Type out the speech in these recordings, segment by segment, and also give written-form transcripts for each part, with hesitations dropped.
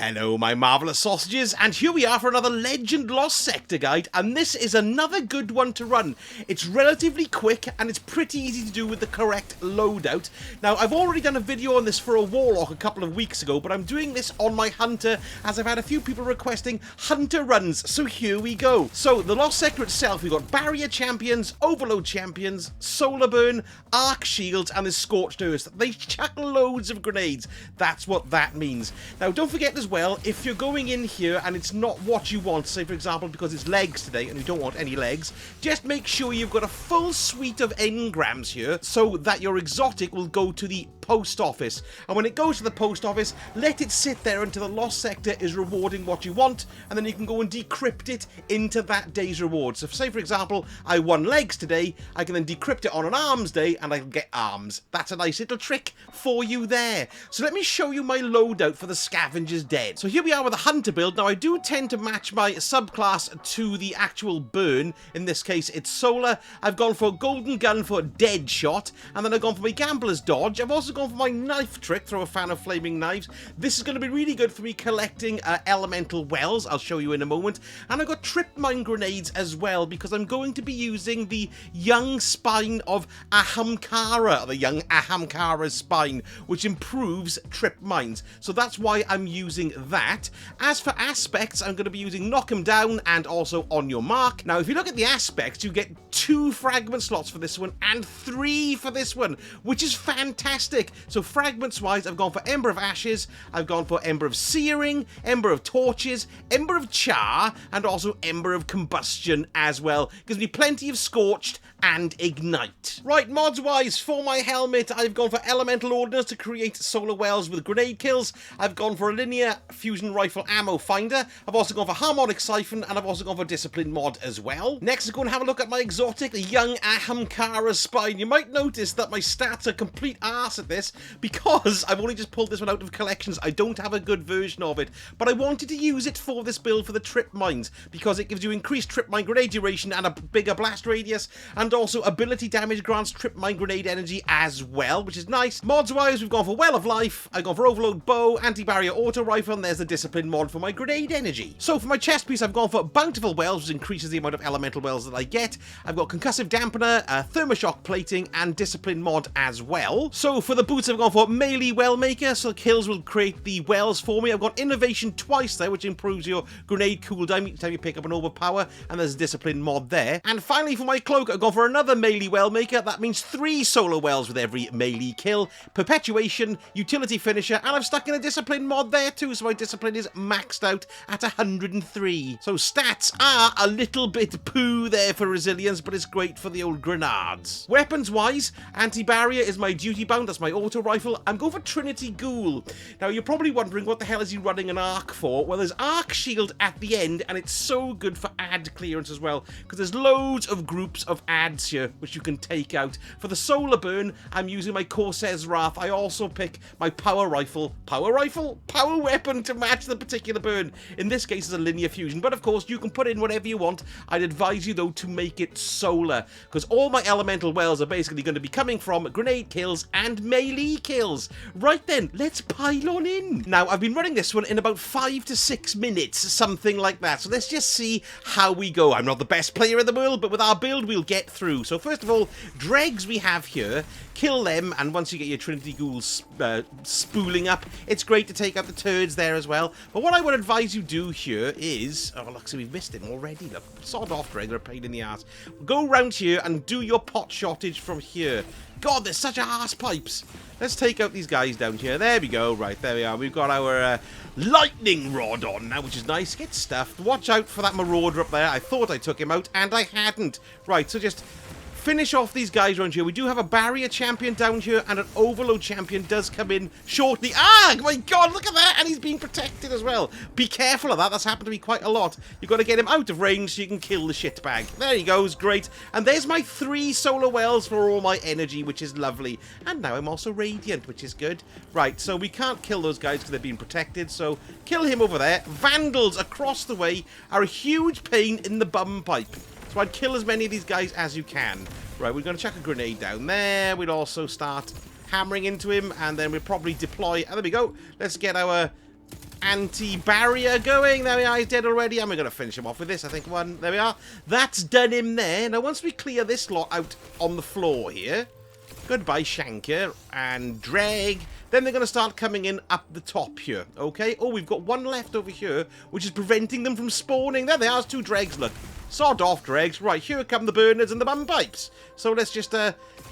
Hello my marvellous sausages, and here we are for another Legend Lost Sector guide, and this is another good one to run. It's relatively quick and it's pretty easy to do with the correct loadout. Now I've already done a video on this for a Warlock a couple of weeks ago, but I'm doing this on my Hunter as I've had a few people requesting Hunter runs, so here we go. So the Lost Sector itself, we've got Barrier Champions, Overload Champions, Solar Burn, Arc Shields, and the Scorched Earth. They chuck loads of grenades, that's what that means. Now don't forget as well, if you're going in here and it's not what you want, say for example because it's legs today and you don't want any legs, just make sure you've got a full suite of engrams here so that your exotic will go to the post office. And when it goes to the post office, let it sit there until the Lost Sector is rewarding what you want, and then you can go and decrypt it into that day's reward. So say for example I won legs today, I can then decrypt it on an arms day and I can get arms. That's a nice little trick for you there. So let me show you my loadout for the Scavengers dead. So here we are with a Hunter build. Now I do tend to match my subclass to the actual burn. In this case it's solar. I've gone for golden gun for dead shot, and then I've gone for my gambler's dodge. I've also gone for my knife trick, throw a fan of flaming knives. This is going to be really good for me collecting elemental wells, I'll show you in a moment. And I've got trip mine grenades as well, because I'm going to be using the young spine of Ahamkara, the young Ahamkara's spine, which improves trip mines. So that's why I'm using that. As for aspects, I'm going to be using knock 'em down and also on your mark. Now if you look at the aspects, you get 2 fragment slots for this one and 3 for this one, which is fantastic. So fragments wise, I've gone for Ember of Ashes, I've gone for Ember of Searing, Ember of Torches, Ember of Char, and also Ember of Combustion as well. Gives me plenty of Scorched and Ignite. Right, mods wise, for my helmet, I've gone for Elemental Ordnance to create solar wells with grenade kills. I've gone for a linear fusion rifle ammo finder. I've also gone for Harmonic Siphon, and I've also gone for Discipline mod as well. Next, let's go and have a look at my exotic, the young Ahamkara spine. You might notice that my stats are complete arse at this because I've only just pulled this one out of collections. I don't have a good version of it, but I wanted to use it for this build for the trip mines because it gives you increased trip mine grenade duration and a bigger blast radius, and also ability damage grants trip mine grenade energy as well, which is nice. Mods wise, we've gone for Well of Life, I've gone for Overload Bow, Anti-Barrier Auto Rifle, and there's the Discipline mod for my grenade energy. So for my chest piece, I've gone for Bountiful Wells, which increases the amount of elemental wells that I get. I've got Concussive Dampener, Thermoshock Plating, and Discipline mod as well. So for the boots, I've gone for Melee Well Maker, so kills will create the wells for me. I've got Innovation twice there, which improves your grenade cooldown each time you pick up an overpower, and there's a Discipline mod there. And finally for my cloak, I've gone for another Melee Well Maker. That means 3 solar wells with every melee kill, Perpetuation, Utility Finisher, and I've stuck in a Discipline mod there too, so my Discipline is maxed out at 103. So stats are a little bit poo there for resilience, but it's great for the old grenades. Weapons wise, Anti-Barrier is my duty bound, that's my auto rifle. I'm going for Trinity Ghoul. Now you're probably wondering what the hell is he running an arc for? Well, there's Arc Shield at the end, and it's so good for ad clearance as well, because there's loads of groups of ads here which you can take out. For the solar burn, I'm using my Corsair's Wrath. I also pick my power weapon to match the particular burn. In this case, it's a linear fusion, but of course you can put in whatever you want. I'd advise you though to make it solar, because all my elemental wells are basically going to be coming from grenade kills and melee kills. Right then, let's pile on in. Now I've been running this one in about 5 to 6 minutes, something like that, so let's just see how we go. I'm not the best player in the world, but with our build we'll get through. So first of all, dregs we have here, kill them, and once you get your Trinity Ghouls spooling up, it's great to take out the turds there as well. But what I would advise you do here is, oh look, so we've missed him already, look, sod off Dreg, they're a pain in the ass. Go round here and do your pot shottage from here. God, there's such arse pipes. Let's take out these guys down here. There we go. Right, there we are. We've got our lightning rod on now, which is nice. Get stuffed. Watch out for that marauder up there. I thought I took him out, and I hadn't. Right, so just finish off these guys around here. We do have a Barrier Champion down here, and an Overload Champion does come in shortly. Ah, my God, look at that, and he's being protected as well. Be careful of that. That's happened to me quite a lot. You've got to get him out of range so you can kill the shitbag. There he goes, great. And there's my 3 solar wells for all my energy, which is lovely. And now I'm also radiant, which is good. Right, so we can't kill those guys because they're being protected, so kill him over there. Vandals across the way are a huge pain in the bum pipe. So I'd kill as many of these guys as you can. Right, we're going to chuck a grenade down there. We'll also start hammering into him, and then we'll probably deploy. And there we go. Let's get our anti-barrier going. There we are, he's dead already. And we're going to finish him off with this, I think. One, there we are. That's done him there. Now, once we clear this lot out on the floor here, goodbye, Shanker and Dreg. Then they're going to start coming in up the top here, okay? Oh, we've got one left over here, which is preventing them from spawning. There they are, 2 Dregs, look. Sod off, Dregs. Right, here come the burners and the bum pipes. So let's just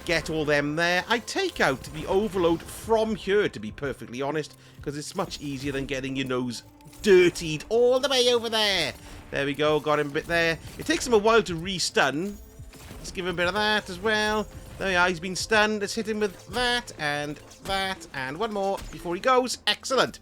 get all them there. I take out the overload from here, to be perfectly honest, because it's much easier than getting your nose dirtied all the way over there. There we go, got him a bit there. It takes him a while to re-stun. Let's give him a bit of that as well. There we are, he's been stunned. Let's hit him with that, and one more before he goes. Excellent.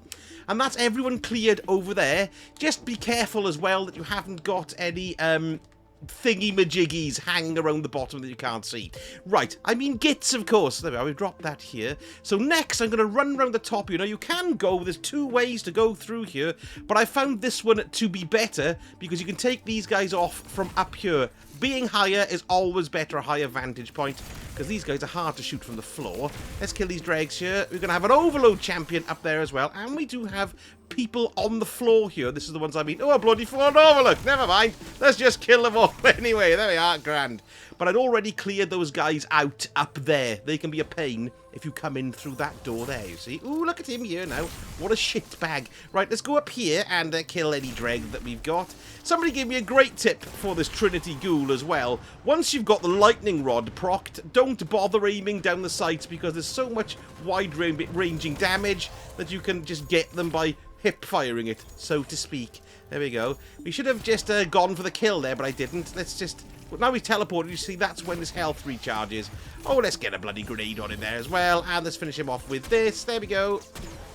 And that's everyone cleared over there. Just be careful as well that you haven't got any thingy-majiggies hanging around the bottom that you can't see. Right, I mean gits, of course. There we are, we've dropped that here. So next, I'm going to run around the top here. Now, you can go, there's 2 ways to go through here, but I found this one to be better because you can take these guys off from up here. Being higher is always better, a higher vantage point, because these guys are hard to shoot from the floor. Let's kill these dregs here. We're going to have an overload champion up there as well, and we do have people on the floor here. This is the ones I mean. Oh, bloody fallen over, look. Never mind. Let's just kill them all anyway. There we are, grand. But I'd already cleared those guys out up there. They can be a pain if you come in through that door there, you see. Ooh, look at him here now. What a shit bag. Right, let's go up here and kill any dreg that we've got. Somebody gave me a great tip for this Trinity Ghoul as well. Once you've got the lightning rod procced, don't bother aiming down the sights because there's so much wide-ranging damage that you can just get them by hip-firing it, so to speak. There we go. We should have just gone for the kill there, but I didn't. Let's just... Well, now we teleported, you see, that's when his health recharges. Oh, let's get a bloody grenade on him there as well. And let's finish him off with this. There we go.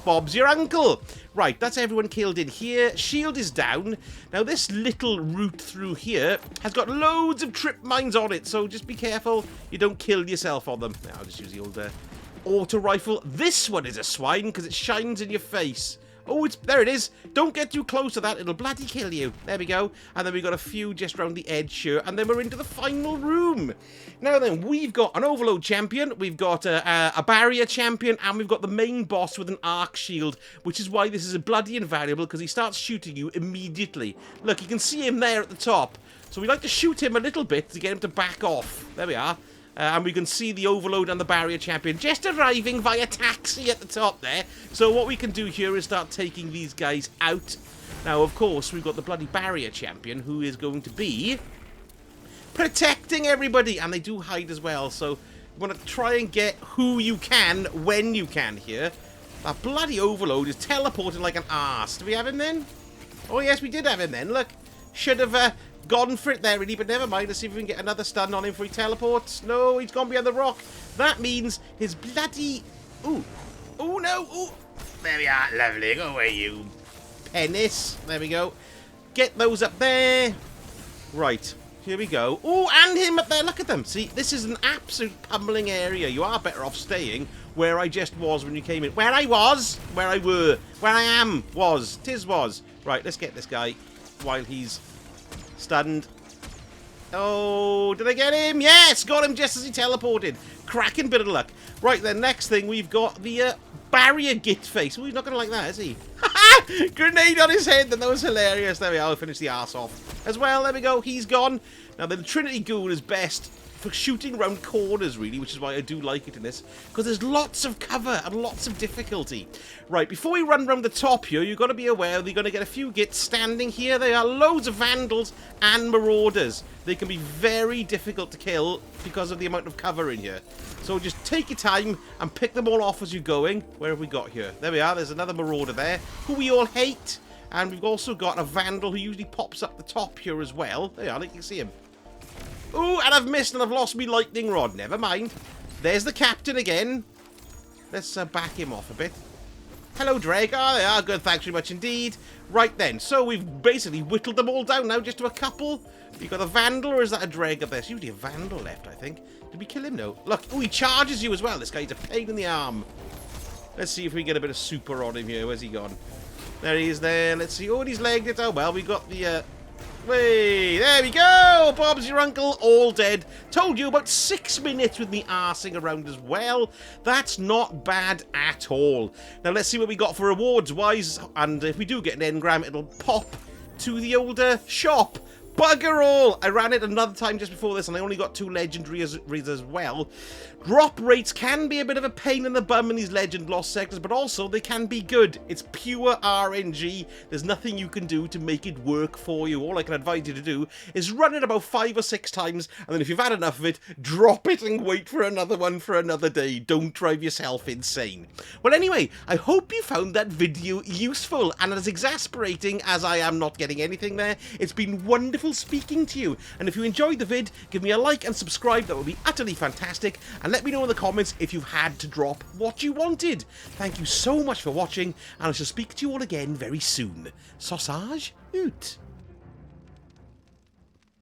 Bob's your uncle. Right, that's everyone killed in here. Shield is down. Now, this little route through here has got loads of trip mines on it, so just be careful you don't kill yourself on them. Now, I'll just use the old auto rifle. This one is a swine because it shines in your face. Oh, there it is. Don't get too close to that. It'll bloody kill you. There we go. And then we've got a few just around the edge here. And then we're into the final room. Now then, we've got an overload champion. We've got a barrier champion. And we've got the main boss with an arc shield. Which is why this is a bloody invaluable. Because he starts shooting you immediately. Look, you can see him there at the top. So we like to shoot him a little bit to get him to back off. There we are. And we can see the overload and the barrier champion just arriving via taxi at the top there. So what we can do here is start taking these guys out. Now, of course, we've got the bloody barrier champion who is going to be protecting everybody. And they do hide as well. So you want to try and get who you can when you can here. That bloody overload is teleporting like an arse. Do we have him then? Oh, yes, we did have him then. Look, should have... gone for it there, really, but never mind. Let's see if we can get another stun on him before he teleports. No, he's gone behind the rock. That means his bloody... Ooh. Oh, no. Ooh. There we are. Lovely. Go away, you penis. There we go. Get those up there. Right. Here we go. Oh, and him up there. Look at them. See, this is an absolute pummeling area. You are better off staying where I just was when you came in. Where I was. Where I were. Where I am. Was. Tis was. Right, let's get this guy while he's... stunned. Oh, did I get him? Yes, got him just as he teleported. Cracking bit of luck. Right, then, next thing, we've got the barrier git face. Oh, he's not going to like that, is he? Grenade on his head, then that was hilarious. There we are, we'll finish the arse off as well. There we go, he's gone. Now, the Trinity Ghoul is best for shooting around corners, really, which is why I do like it in this, because there's lots of cover and lots of difficulty. Right, before we run around the top here, you've got to be aware that you're going to get a few gits standing here. There are loads of vandals and marauders. They can be very difficult to kill because of the amount of cover in here. So just take your time and pick them all off as you're going. Where have we got here? There we are. There's another marauder there, who we all hate. And we've also got a vandal who usually pops up the top here as well. There you are, you can see him. Ooh, and I've missed and I've lost me lightning rod. Never mind. There's the captain again. Let's back him off a bit. Hello, Drake. Oh, they are good. Thanks very much indeed. Right then. So we've basically whittled them all down now just to a couple. You got a vandal, or is that a dreg up there? There's usually a vandal left, I think. Did we kill him? No. Look. Oh, he charges you as well. This guy's a pain in the arm. Let's see if we get a bit of super on him here. Where's he gone? There he is there. Let's see. Oh, he's legged it. Oh, well, we got the Wait, there we go! Bob's your uncle, all dead. Told you, about 6 minutes with me arsing around as well. That's not bad at all. Now let's see what we got for rewards-wise, and if we do get an engram, it'll pop to the older shop. Bugger all! I ran it another time just before this, and I only got 2 legendaries as well. Drop rates can be a bit of a pain in the bum in these legend lost sectors, but also they can be good. It's pure RNG. There's nothing you can do to make it work for you. All I can advise you to do is run it about 5 or 6 times, and then if you've had enough of it, drop it and wait for another one for another day. Don't drive yourself insane. Well, anyway, I hope you found that video useful, and as exasperating as I am not getting anything there, it's been wonderful speaking to you. And if you enjoyed the vid, give me a like and subscribe. That would be utterly fantastic. And let me know in the comments if you've had to drop what you wanted. Thank you so much for watching, and I shall speak to you all again very soon. Sausage out.